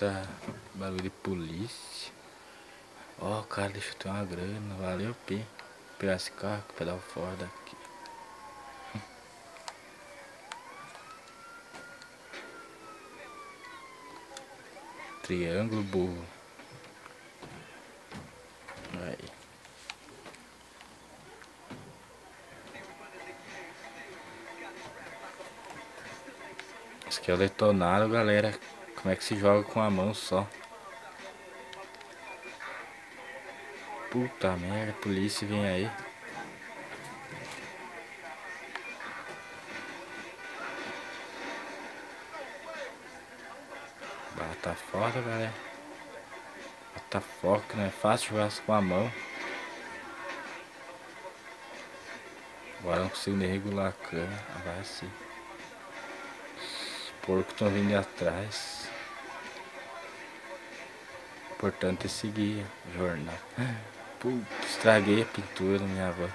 Eita, barulho de polícia. Ó, o cara deixa eu ter uma grana. Valeu, P. Pegar esse carro, pedal fora daqui. Triângulo burro. Aí. Esqueletonado, galera. Como é que se joga com a mão só? Puta merda, a polícia vem aí. Bata foda, galera. Bata foca, não é fácil jogar com a mão. Agora não consigo nem regular a câmera. Vai assim. Os porcos estão vindo atrás. Importante é seguir o jornal. Putz, estraguei a pintura da minha avó.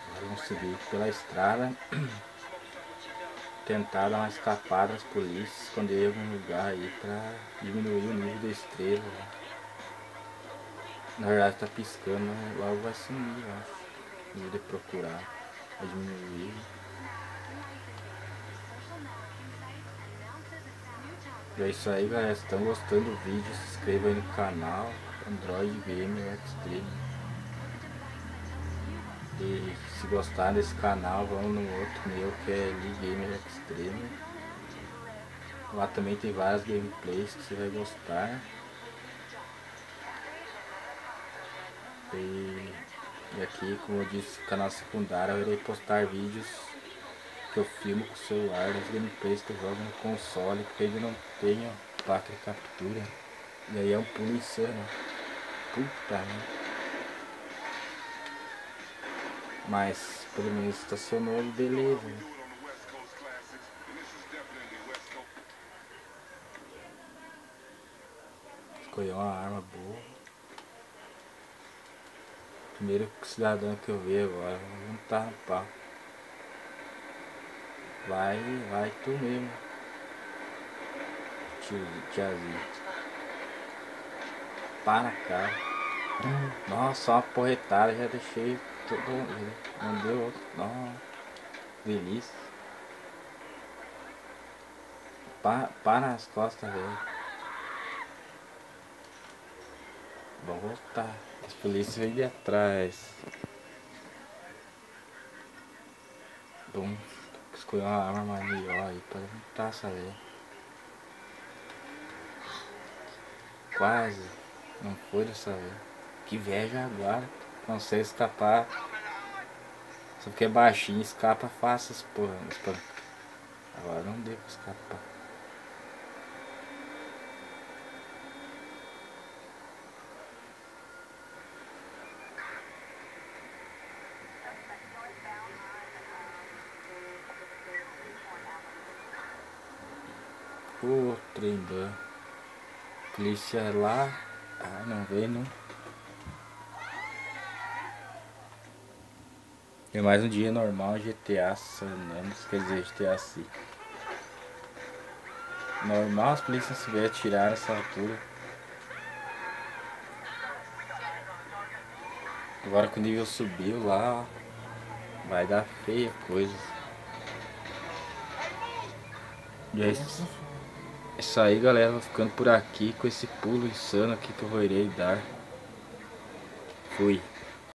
Agora vamos seguir pela estrada. Tentar dar uma escapada às polícias, esconder em algum lugar aí pra diminuir o nível da estrela. Na verdade tá piscando, né? Logo vai sumir, eu acho. Em vez de procurar, vai diminuir. E é isso aí, galera. Se estão gostando do vídeo, se inscreva aí no canal Android Gamer Extreme. E se gostar desse canal, vamos no outro meu que é Lee Gamer Extreme. Lá também tem várias gameplays que você vai gostar. E aqui, como eu disse, canal secundário, eu irei postar vídeos que eu filmo com o celular, das gameplays que eu jogo no console, porque ainda não tenho placa de captura. E aí é um pulo insano. Puta, né? Mas pelo menos estacionou, beleza. Escolheu uma arma boa. Primeiro cidadão que eu vi agora, não tá no pau. Vai tu mesmo. Tiazinho. Pá na cara. Nossa, uma porretada, já deixei todo. Não deu outro. Nossa. Delícia. Pá nas costas, velho. Vamos voltar. As polícias vêm de atrás. Vamos escolher uma arma mais melhor aí pra tentar saber. Quase. Não foi dessa vez. Que inveja agora. Consegue escapar. Só porque é baixinho, escapa fácil as porra. Agora não deu pra escapar. Ô, trem. Polícia lá. Ah, não veio não. É mais um dia normal, GTA San Andreas, quer dizer, GTA V. Normal as polícias se vier atirar nessa altura. Agora que o nível subiu lá, ó, vai dar feia coisa. E é isso aí, galera, vou ficando por aqui com esse pulo insano aqui que eu irei dar. Fui.